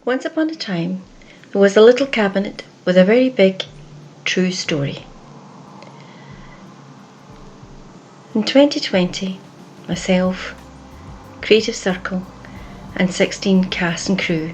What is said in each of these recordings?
Once upon a time, there was a little cabinet with a very big, true story. In 2020, myself, Creative Circle, and 16 cast and crew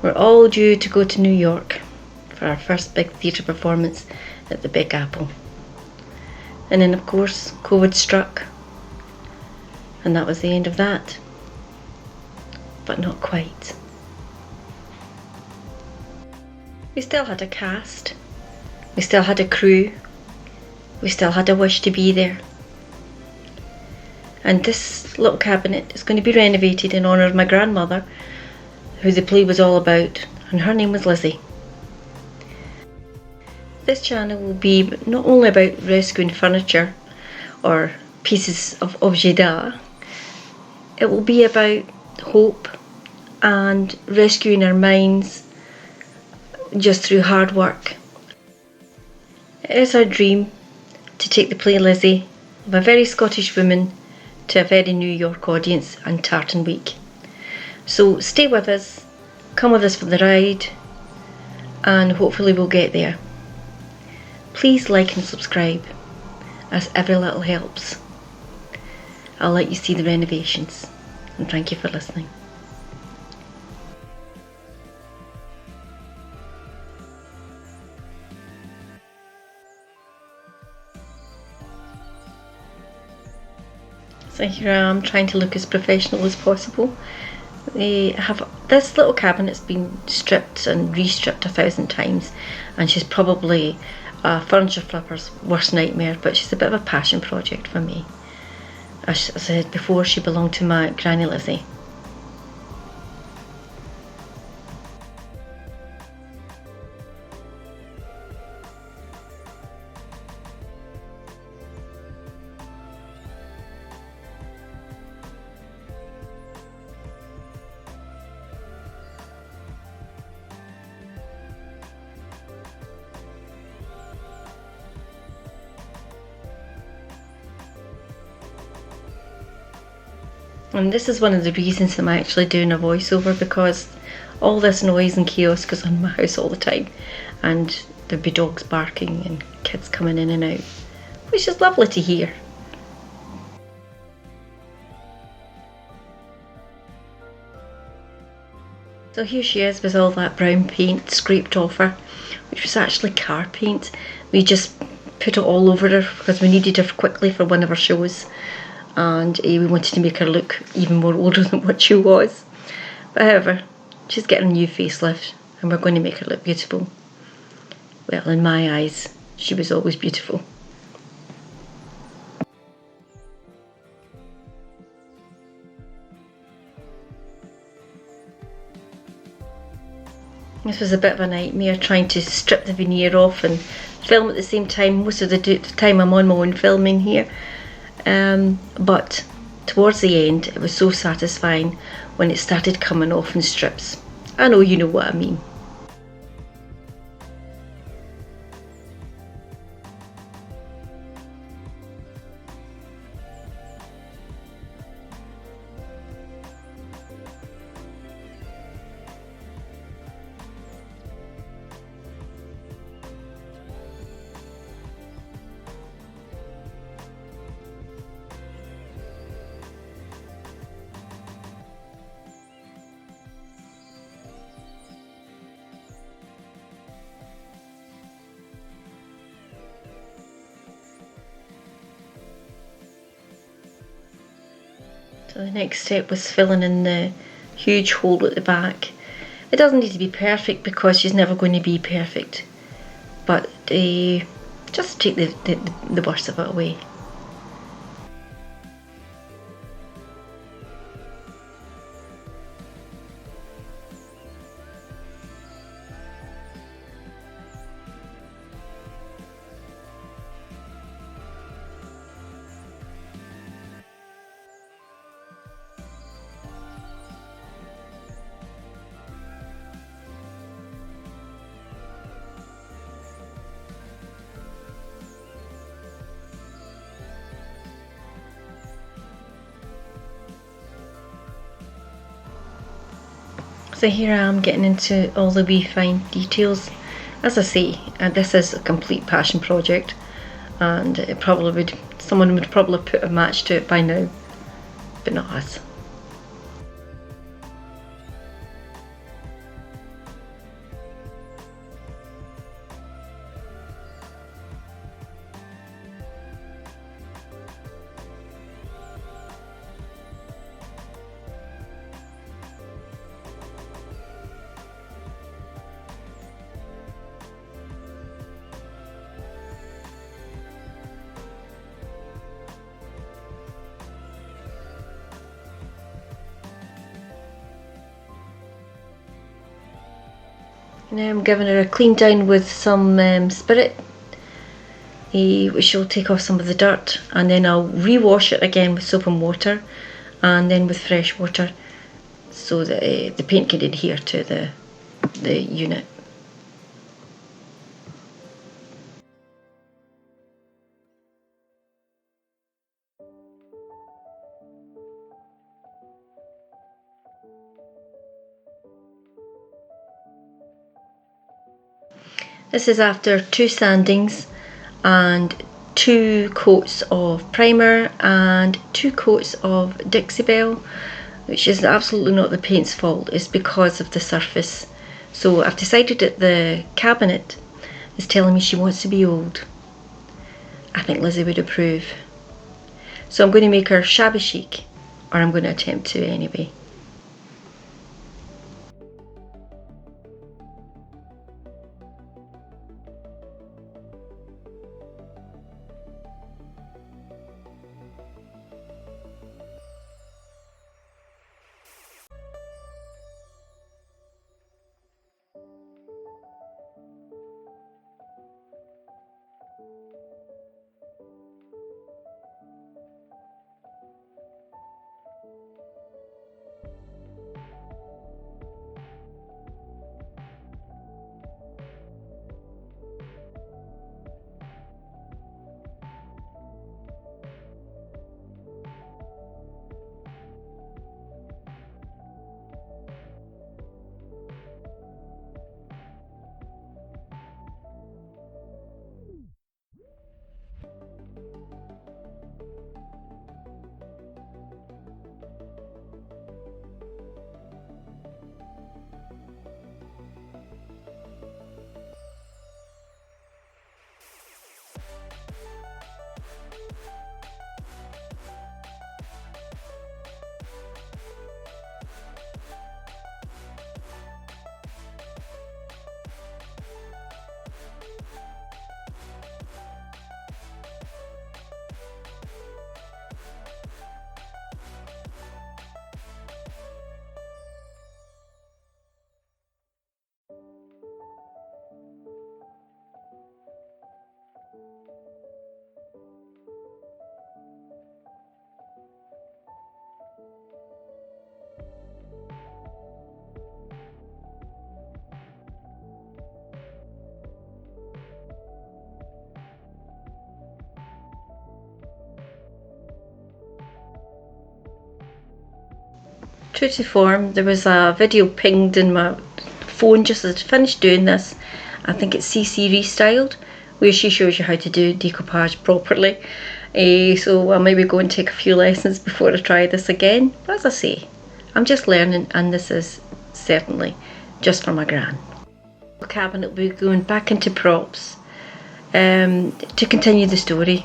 were all due to go to New York for our first big theatre performance at the Big Apple. And then, of course, COVID struck, and that was the end of that. But not quite. We still had a cast, we still had a crew, we still had a wish to be there. And this little cabinet is going to be renovated in honour of my grandmother, who the play was all about, and her name was Lizzie. This channel will be not only about rescuing furniture or pieces of objet d'art, it will be about hope and rescuing our minds just through hard work. It is our dream to take the play Lizzie of a very Scottish woman to a very New York audience and Tartan Week. So stay with us, come with us for the ride, and hopefully we'll get there. Please like and subscribe, as every little helps. I'll let you see the renovations, and thank you for listening. So here I am trying to look as professional as possible. This little cabinet's been stripped and re-stripped 1,000 times, and she's probably a furniture flipper's worst nightmare, but she's a bit of a passion project for me. As I said before, she belonged to my Granny Lizzie. And this is one of the reasons I'm actually doing a voiceover, because all this noise and chaos goes on in my house all the time, and there'd be dogs barking and kids coming in and out, which is lovely to hear. So here she is with all that brown paint scraped off her, which was actually car paint. We just put it all over her because we needed her quickly for one of our shows, and we wanted to make her look even more older than what she was. But however, she's getting a new facelift and we're going to make her look beautiful. Well, in my eyes, she was always beautiful. This was a bit of a nightmare, trying to strip the veneer off and film at the same time. Most of the time I'm on my own filming here. But towards the end, it was so satisfying when it started coming off in strips. I know you know what I mean. So the next step was filling in the huge hole at the back. It doesn't need to be perfect because she's never going to be perfect, but just take the worst of it away. So here I am getting into all the wee fine details. As I say, this is a complete passion project, and someone would probably put a match to it by now, but not us. Now I'm giving her a clean down with some spirit, which will take off some of the dirt, and then I'll rewash it again with soap and water, and then with fresh water, so that the paint can adhere to the unit. This is after 2 sandings and 2 coats of primer and 2 coats of Dixie Belle, which is absolutely not the paint's fault, it's because of the surface. So I've decided that the cabinet is telling me she wants to be old. I think Lizzie would approve. So I'm going to make her shabby chic, or I'm going to attempt to anyway. True to form, there was a video pinged in my phone just as I finished doing this. I think it's CC Restyled, where she shows you how to do decoupage properly. So I'll maybe go and take a few lessons before I try this again. But as I say, I'm just learning, and this is certainly just for my gran. The cabinet will be going back into props to continue the story.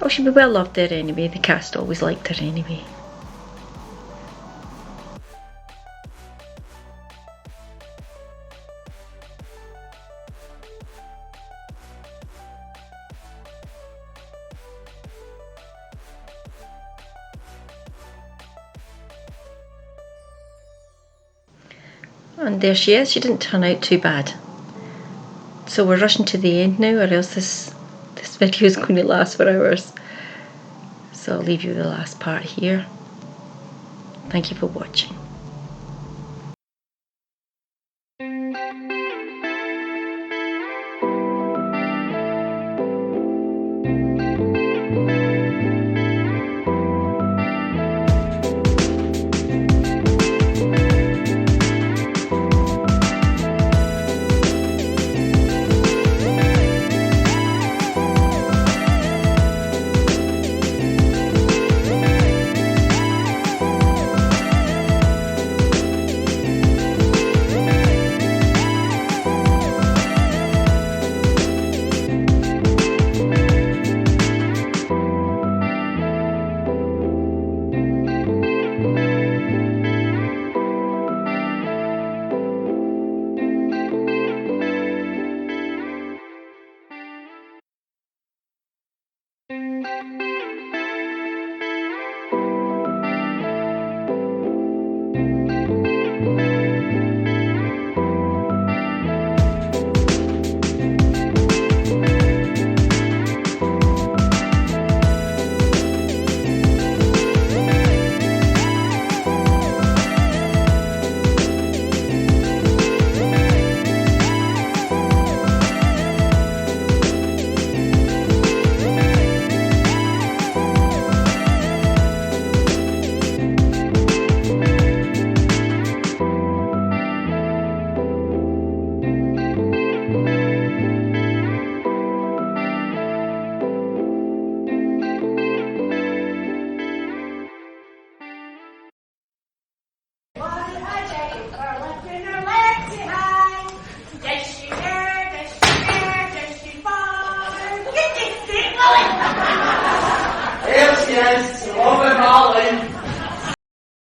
Oh, she'll be well loved there anyway. The cast always liked her anyway. And there she is. She didn't turn out too bad. So we're rushing to the end now, or else this video is going to last for hours. So I'll leave you the last part here. Thank you for watching.